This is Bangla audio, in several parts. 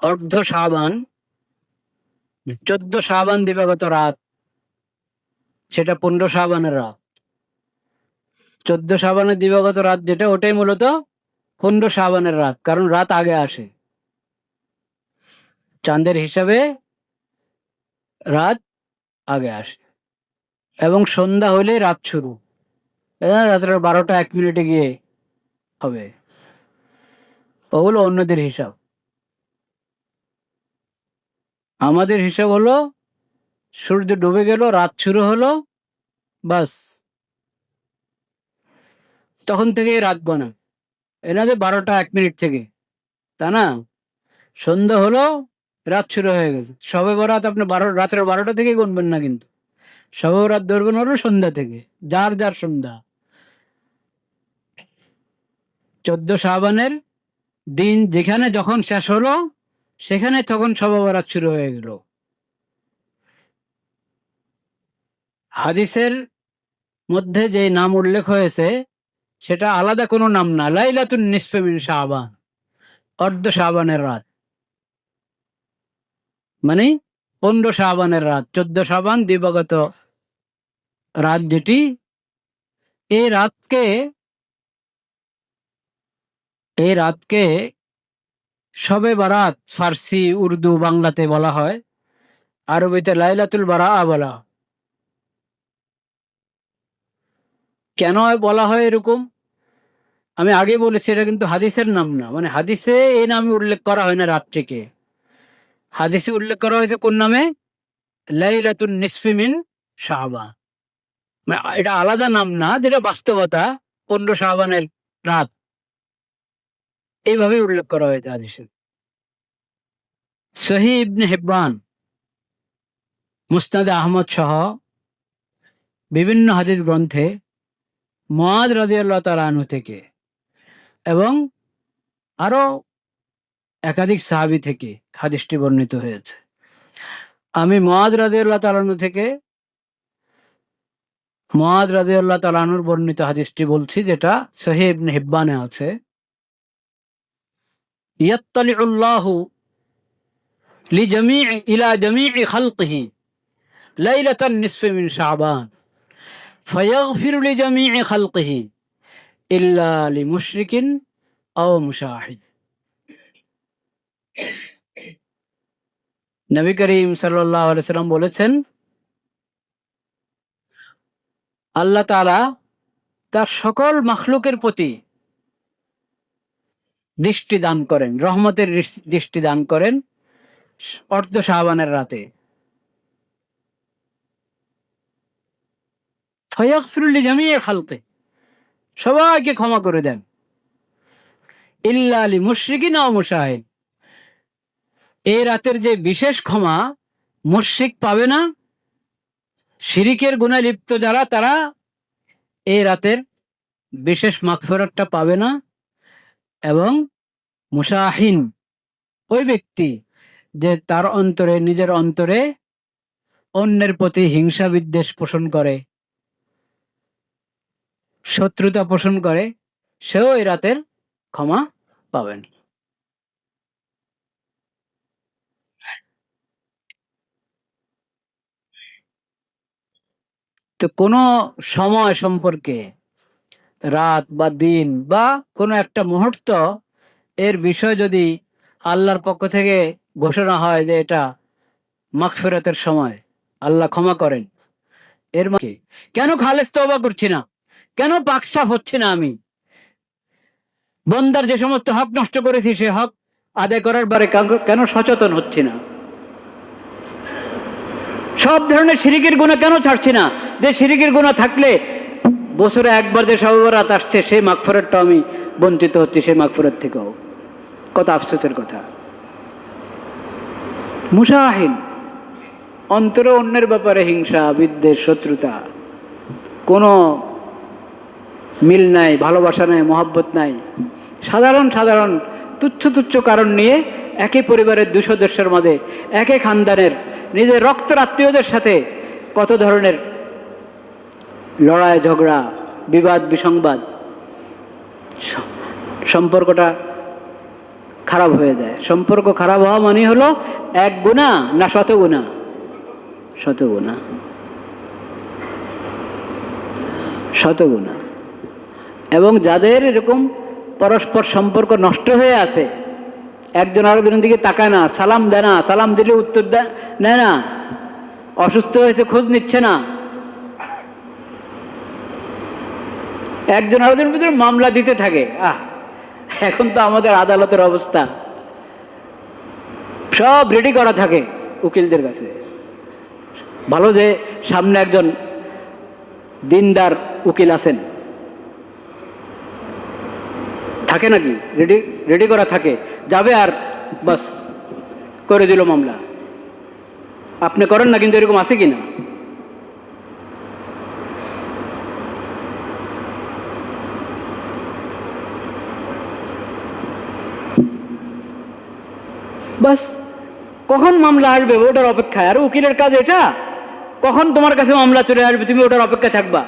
অর্ধ শাবান, 14 শাবান দিবাগত রাত, সেটা 15 শাবানের রাত। 14 শাবানের দিবাগত রাত যেটা, ওটাই মূলত 15 শাবানের রাত, কারণ রাত আগে আসে চাঁদের হিসাবে, রাত আগে আসে এবং সন্ধ্যা হলে রাত শুরু, রাত্র 12টা 1 মিনিটে গিয়ে হবে। ওগুলো অন্যদের হিসাব। আমাদের হিসাব হলো সূর্য ডুবে গেল, রাত শুরু হলো, বাস তখন থেকে রাত গোনা। এনাদের 12টা 1 মিনিট থেকে, তা না, সন্ধ্যা হলো, রাত শুরু হয়ে গেছে। শবে বরাত আপনি রাত্রে 12টা থেকে গুনবেন না, কিন্তু শবে বরাত ধরবেন হলো সন্ধ্যা থেকে, যার যার সন্ধ্যা। 14 শাবানের দিন যেখানে যখন শেষ হলো, সেখানে তখন শবে বরাত শুরু হয়ে গেল। হাদিসের মধ্যে যে নাম উল্লেখ হয়েছে সেটা আলাদা কোনো নাম না, লাইলাতুন নিসফে মিন শাবান, অর্ধ শাবানের রাত, মানে 15 শাবানের রাত, 14 শাবান দিবাগত রাত যেটি, এই রাতকে শবে বারাত ফার্সি, উর্দু, বাংলাতে বলা হয়, আরবিতে লাইলাতুল বারা বলা। কেন বলা হয় এরকম আমি আগে বলেছি, এটা কিন্তু হাদিসের নাম না, মানে হাদিসে এই নামে উল্লেখ করা হয় না রাতটিকে। হাদিসে উল্লেখ করা হয়েছে কোন নামে? লাইলাতুন নিসফি মিন শাবান। মানে এটা আলাদা নাম না, যেটা বাস্তবতা 15 শাবানের রাত, এইভাবে উল্লেখ করা হয়েছে হাদিসে। সহিহ ইবনে হিব্বান, মুসনাদে আহমদ সহ বিভিন্ন হাদিস গ্রন্থে মুআয রাদিয়াল্লাহু তাআলা আনহু থেকে এবং আরো একাধিক সাহাবী থেকে হাদিসটি বর্ণিত হয়েছে। আমি মুআয রাদিয়াল্লাহু তাআলা আনহু থেকে, মুআয রাদিয়াল্লাহু তাআলা আনহুর বর্ণিত হাদিসটি বলছি, যেটা সহিহ ইবনে হিব্বানে আছে। ইয়াত্তালিউল্লাহু ইলা জামিই খালকিহি লাইলাতান নিসফি মিন শাবান ফায়াগফিরু লিজামিই খালকিহি ইল্লা লিমুশরিকিন আও মুশাহিদ। নবী করিম সাল্লাল্লাহু আলাইহি সাল্লাম বলেছেন, আল্লাহ তাআলা তার সকল মাখলুকের প্রতি দৃষ্টি দান করেন, রহমতের দৃষ্টি দান করেন অর্ধ শাবানের রাতে। ফায়াগফিরু লিজামিই খালকি, সবাইকে ক্ষমা করে দেন, ইল্লা লিমুশরিকিন আও মুশাহিদ, এই রাতের যে বিশেষ ক্ষমা মুশরিক পাবে না, শিরিকের গুনাহে লিপ্ত যারা, তারা এই রাতের বিশেষ মাগফিরাতটা পাবে না। এবং মুশাহিন, ওই ব্যক্তি যে তার অন্তরে, নিজের অন্তরে অন্যের প্রতি হিংসা বিদ্বেষ পোষণ করে, শত্রুতা পোষণ করে, সেও এই রাতের ক্ষমা পাবেন। তো কোনো সময় সম্পর্কে, রাত বা দিন বা কোনো একটা মুহূর্ত, এর বিষয় যদি আল্লাহর পক্ষ থেকে ঘোষণা হয় যে এটা মাগফিরাতের সময়, আল্লাহ ক্ষমা করেন, এর মানে কেন খালেস তওবা করছি না, কেন পাকসাফ হচ্ছে না, আমি বন্দার যে সমস্ত হক নষ্ট করেছি সে হক আদায় করার বারে কেন সচেতন হচ্ছি না, সব ধরনের শিরিকের গুনাহ কেন ছাড়ছি না, যে শিরিকের গুনাহ থাকলে বছরে একবার যে শবে বরাত আসছে, সেই মাগফিরাতটা আমি বঞ্চিত হচ্ছি, সেই মাগফিরাত থেকেও। কত আফসোসের কথা। মুশাহিন, অন্তরে অন্যের ব্যাপারে হিংসা বিদ্বেষ শত্রুতা, কোনো মিল নাই, ভালোবাসা নাই, মহব্বত নাই, সাধারণ সাধারণ তুচ্ছ তুচ্ছ কারণ নিয়ে একই পরিবারের 2 সদস্যের মধ্যে, একই খানদানের নিজের রক্তের আত্মীয়দের সাথে কত ধরনের লড়াই ঝগড়া, বিবাদ বিসংবাদ, সম্পর্কটা খারাপ হয়ে যায়। সম্পর্ক খারাপ হওয়া মানে হলো এক গুনাহ না শত গুনাহ? শত গুনাহ, শত গুনাহ। এবং যাদের এরকম পরস্পর সম্পর্ক নষ্ট হয়ে আছে, একজন আরেকজনের দিকে তাকায় না, সালাম দেয় না, সালাম দিলে উত্তর নেয় না, অসুস্থ হয়েছে খোঁজ নিচ্ছে না, একজন আরেকজনের ভিতরে মামলা দিতে থাকে। এখন তো আমাদের আদালতের অবস্থা, সব রেডি করা থাকে উকিলদের কাছে। ভালো যে সামনে একজন দিনদার উকিল আছেন, থাকে নাকি? রেডি রেডি করা থাকে, যাবে আর বাস করে দিল মামলা। আপনি করেন না, কিন্তু এরকম আছে কি না? বাস কখন মামলা আসবে ওটার অপেক্ষায়। আর উকিলের কাজ এটা, কখন তোমার কাছে মামলা চলে আসবে তুমি ওটার অপেক্ষায় থাকবা।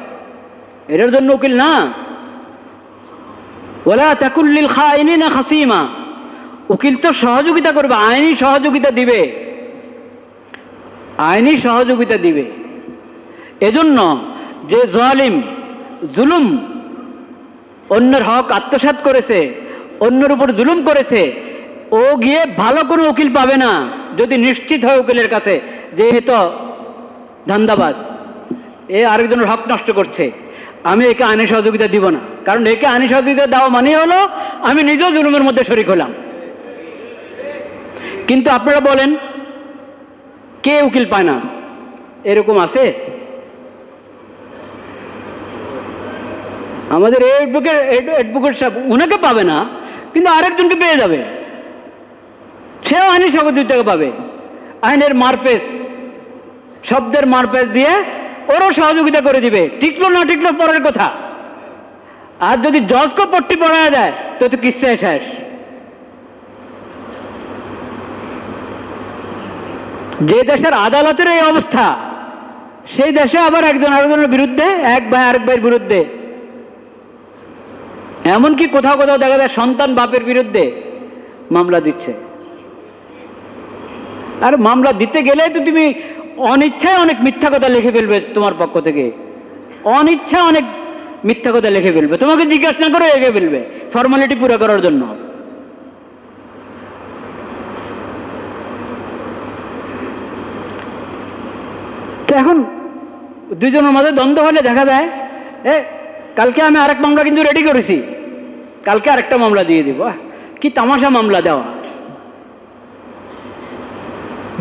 এটার জন্য উকিল না। ওয়ালা তাকুল লিল খাইনিনা খাসিমা, উকিল তো সহযোগিতা করবে, আইনি সহযোগিতা দিবে, আইনি সহযোগিতা দিবে। এজন্য যে জালিম জুলুম অন্যের হক আত্মসাৎ করেছে, অন্যের উপর জুলুম করেছে, ও গিয়ে ভালো কোনো উকিল পাবে না যদি নিশ্চিত হয় উকিলের কাছে যে এ তো ধান্দাবাজ, এ আরেকজনের হক নষ্ট করছে, আমি একে আইনি সহযোগিতা দিব না। কারণ একে আইনি সহযোগিতা দেওয়া মানে হলো আমি নিজেও জুলুমের মধ্যে শরিক হলাম। কিন্তু আপনারা বলেন কে উকিল পায় না? এরকম আছে? আমাদের অ্যাডভোকেট সাহেব উনাকে পাবে না, কিন্তু আরেকজনকে পেয়ে যাবে, সেও আইনি সহযোগিতা পাবে। আইনের মারপেচ, শব্দের মারপেচ দিয়ে ওরও সহযোগিতা করে দিবে। টিকলো না টিকলো পরের কথা। আর যদি জজকে পট্টি পড়া যায় তো তো কিসে শেষ। যে দেশের আদালতের এই অবস্থা, সেই দেশে আবার একজন আরেকজনের বিরুদ্ধে, এক ভাই আরেক ভাইয়ের বিরুদ্ধে, এমনকি কোথাও কোথাও দেখা যায় সন্তান বাপের বিরুদ্ধে মামলা দিচ্ছে। আর মামলা দিতে গেলে তো তুমি অনিচ্ছায় অনেক মিথ্যা কথা লিখে ফেলবে, তোমার পক্ষ থেকে অনিচ্ছায় অনেক মিথ্যা কথা লিখে ফেলবে, তোমাকে জিজ্ঞাসা না করে লিখে ফেলবে ফর্মালিটি পুরো করার জন্য। তো এখন দুইজনের মাঝে দ্বন্দ্ব হলে দেখা যায় কালকে আমি আরেক মামলা কিন্তু রেডি করেছি, কালকে আরেকটা মামলা দিয়ে দিব। কি তামাশা মামলা দেওয়া!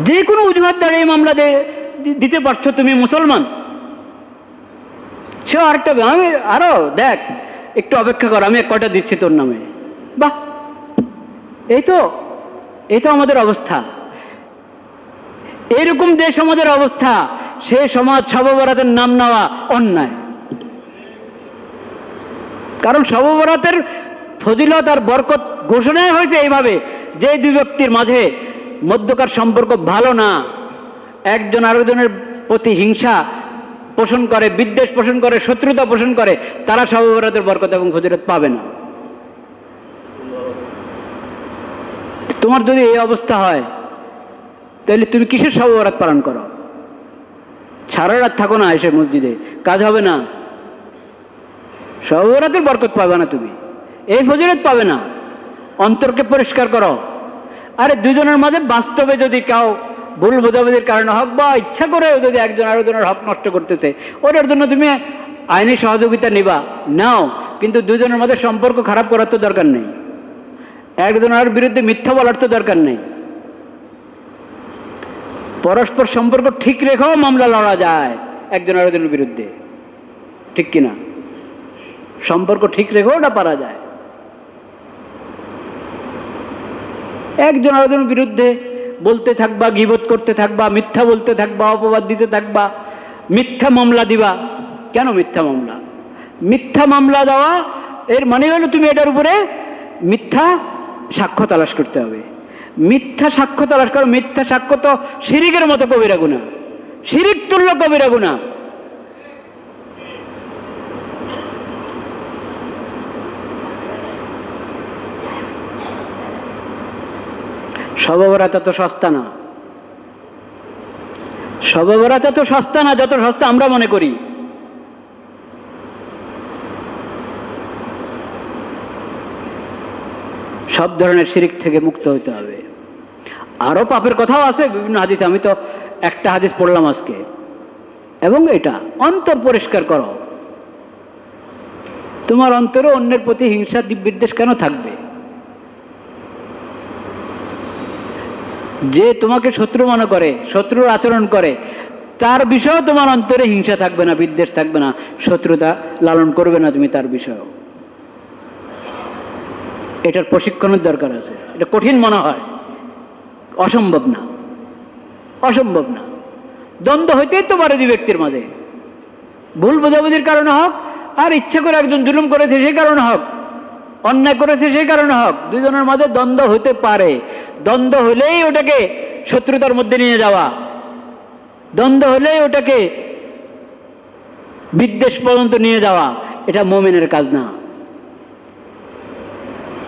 যে কোনো অজুহাত দ্বারা এই মামলা দিতে পারছো তুমি, মুসলমান। সেও আরেকটা, আমি আরো দেখ একটু অপেক্ষা কর, আমি কটা দিচ্ছি তোর নামে। বাহ, এই তো আমাদের অবস্থা। এরকম যে সমাজের অবস্থা, সে সমাজ শবে বরাতের নাম নেওয়া অন্যায়। কারণ শবে বরাতের ফজিলত আর বরকত ঘোষণা হয়েছে এইভাবে যে দুই ব্যক্তির মাঝে মধ্যকার সম্পর্ক ভালো না, একজন আরেকজনের প্রতি হিংসা পোষণ করে, বিদ্বেষ পোষণ করে, শত্রুতা পোষণ করে, তারা শবে বরাতের বরকত এবং ফজিলত পাবে না। তোমার যদি এই অবস্থা হয় তাহলে তুমি কিসের শবে বরাত পালন করো? সারা রাত থাকো না এসে মসজিদে, কাজ হবে না, শবে বরাতের বরকত পাবে না, তুমি এই ফজিলত পাবে না। অন্তরকে পরিষ্কার করো। আরে দুজনের মাঝে বাস্তবে যদি কেউ ভুল বোঝাবুঝির কারণে হোক বা ইচ্ছা করে যদি একজন আরেকজনের হক নষ্ট করতেছে, ওটার জন্য তুমি আইনি সহযোগিতা নিবা, নাও, কিন্তু দুজনের মধ্যে সম্পর্ক খারাপ করার তো দরকার নেই, একজনের বিরুদ্ধে মিথ্যা বলার তো দরকার নেই। পরস্পর সম্পর্ক ঠিক রেখেও মামলা লড়া যায় একজন আরেকজনের বিরুদ্ধে, ঠিক কিনা? সম্পর্ক ঠিক রেখেও ওটা পারা যায়। একজন আরেকজনের বিরুদ্ধে বলতে থাকবা, গীবত করতে থাকবা, মিথ্যা বলতে থাকবা, অপবাদ দিতে থাকবা, মিথ্যা মামলা দিবা। কেন মিথ্যা মামলা? মিথ্যা মামলা দেওয়া এর মানে হলো তুমি এটার উপরে মিথ্যা সাক্ষ্য তালাশ করতে হবে। মিথ্যা সাক্ষ্য তালাশ করো। মিথ্যা সাক্ষ্য তো শিরিকের মতো কবিরা গুনাহ, শিরিক তুল্য কবিরা গুনাহ। শবে বরাত এত সস্তা না, শবে বরাত এত সস্তা না যত সস্তা আমরা মনে করি। সব ধরনের শিরিক থেকে মুক্ত হতে হবে। আরো পাপের কথাও আছে বিভিন্ন হাদিস, আমি তো একটা হাদিস পড়লাম আজকে। এবং এটা অন্তর পরিষ্কার করো, তোমার অন্তরে অন্যের প্রতি হিংসা বিদ্বেষ কেন থাকবে? যে তোমাকে শত্রু মনে করে, শত্রুর আচরণ করে, তার বিষয়েও তোমার অন্তরে হিংসা থাকবে না, বিদ্বেষ থাকবে না, শত্রুতা লালন করবে না তুমি তার বিষয়েও। এটার প্রশিক্ষণের দরকার আছে। এটা কঠিন মনে হয়, অসম্ভব না, অসম্ভব না। দ্বন্দ্ব হইতেই তো পারে দুই ব্যক্তির মাঝে, ভুল বোঝাবুঝির কারণে হোক, আর ইচ্ছা করে একজন জুলুম করেছে সেই কারণে হোক, অন্যায় করেছে সেই কারণে হোক, দুজনের মাঝে দ্বন্দ্ব হতে পারে। দ্বন্দ্ব হলেই ওটাকে শত্রুতার মধ্যে নিয়ে যাওয়া, দ্বন্দ্ব হলেই ওটাকে বিদ্বেষ পর্যন্ত নিয়ে যাওয়া, এটা মুমিনের কাজ না,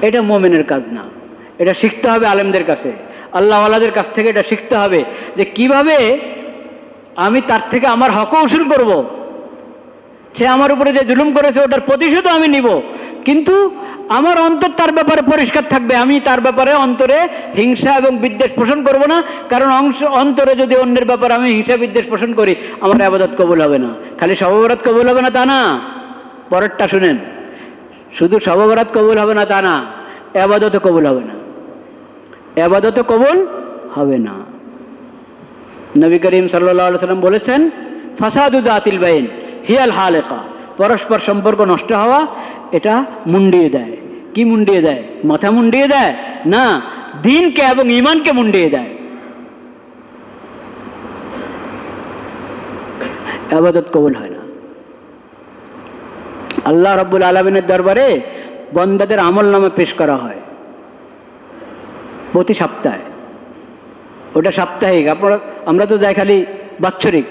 এটা মুমিনের কাজ না। এটা শিখতে হবে আলেমদের কাছে, আল্লাহওয়ালাদের কাছ থেকে এটা শিখতে হবে যে কিভাবে আমি তার থেকে আমার হক উসুল করব। সে আমার উপরে যে জুলুম করেছে ওটার প্রতিশোধও আমি নিব, কিন্তু আমার অন্তর তার ব্যাপারে পরিষ্কার থাকবে। আমি তার ব্যাপারে অন্তরে হিংসা এবং বিদ্বেষ পোষণ করব না, কারণ অন্তরে যদি অন্যের ব্যাপারে আমি হিংসা বিদ্বেষ পোষণ করি, আমার আবাদত কবুল হবে না। খালি শবে বরাত কবুল হবে না তা না, পরেরটা শুনেন, শুধু শবে বরাত কবুল হবে না তা না, আবাদতও কবুল হবে না, আবাদতও কবুল হবে না। নবী করিম সাল্লাল্লাহু আলাইহি ওয়াসাল্লাম বলেছেন, ফাসাদু যাতিল বাইন হিয়াল হালেকা, পরস্পর সম্পর্ক নষ্ট হওয়া এটা মুন্ডিয়ে দেয়। কি মুন্ডিয়ে দেয়? মাথা মুন্ডিয়ে দেয় না, দ্বীনকে এবং ঈমানকে মুন্ডিয়ে দেয়। ইবাদত কবুল হয় না। আল্লাহ রাব্বুল আলামিনের দরবারে বান্দাদের আমলনামা পেশ করা হয় প্রতি সপ্তাহে। ওটা সাপ্তাহিক, আমরা তো যাই খালি বাৎসরিক।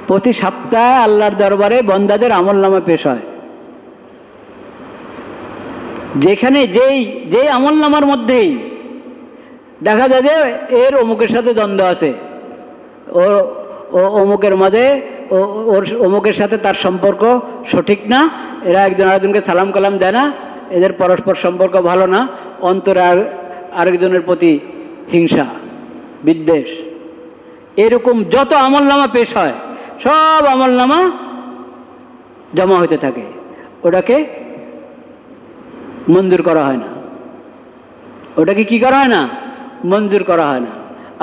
প্রতি সপ্তাহে আল্লাহর দরবারে বান্দাদের আমলনামা পেশ হয়, যেখানে যেই আমলনামার মধ্যেই দেখা যায় যে এর অমুকের সাথে দ্বন্দ্ব আছে, ও অমুকের মাঝে ওর অমুকের সাথে তার সম্পর্ক সঠিক না, এরা একজন আরেকজনকে সালাম কালাম দেয় না, এদের পরস্পর সম্পর্ক ভালো না, অন্তরে আরেকজনের প্রতি হিংসা বিদ্বেষ, এরকম যত আমলনামা পেশ হয় সব আমলনামা জমা হতে থাকে, ওটাকে মঞ্জুর করা হয় না। ওটাকে কি করা হয় না? মঞ্জুর করা হয় না।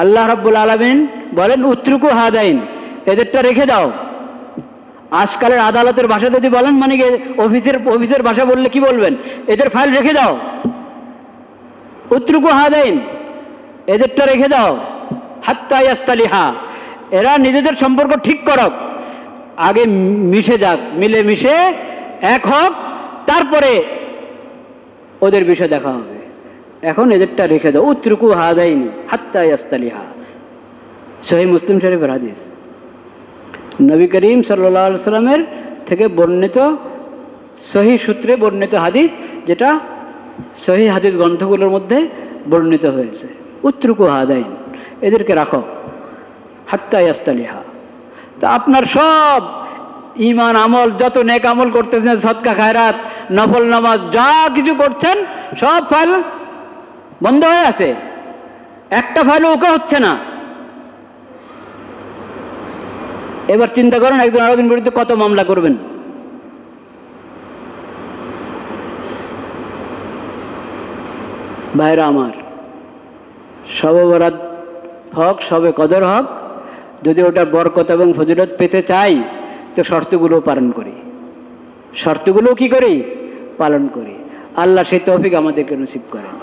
আল্লাহ রাব্বুল আলামিন বলেন, উত্রুকু হাদাইন, এদেরটা রেখে দাও। আজকালের আদালতের ভাষা যদি বলেন, মানে অফিসের ভাষা বললে কি বলবেন? এদের ফাইল রেখে দাও। উত্রুকু হাদাইন, এদেরটা রেখে দাও। হাত্তা ইয়াস্তালিহা, এরা নিজেদের সম্পর্ক ঠিক করক, আগে মিশে যাক, মিলে মিশে এক হোক, তারপরে ওদের বিষয় দেখা হবে। এখন এদেরটা রেখে দাও। উত্রুকু হাদাইন হাত্তা ইয়াস্তালিহা, সহিহ মুসলিম শরীফের হাদিস। নবী করিম সাল্লাল্লাহু আলাইহি সাল্লামের থেকে বর্ণিত সহিহ সূত্রে বর্ণিত হাদিস, যেটা সহিহ হাদিস গ্রন্থগুলোর মধ্যে বর্ণিত হয়েছে। উত্রুকু হাদাইন, এদেরকে রাখো, হাত্তা ইয়াস্তালিহা। তা আপনার সব ঈমান আমল, যত নেক আমল করতেছেন, সদকা খায়রাত নফল নামাজ যা কিছু করছেন, সব ফাইল বন্ধ হয়ে আছে, একটা ফাইলও ওকে হচ্ছে না। এবার চিন্তা করেন, একজন আরেকজনের বিরুদ্ধে কত মামলা করবেন। ভাইরা আমার, শবে বরাত হক, শবে কদর হক, যদি ওটার বরকত এবং ফজিলত পেতে চাই তো শর্তগুলো পালন করি, শর্তগুলো কি করি? পালন করি। আল্লাহ সেই তৌফিক আমাদেরকে নসিব করেন।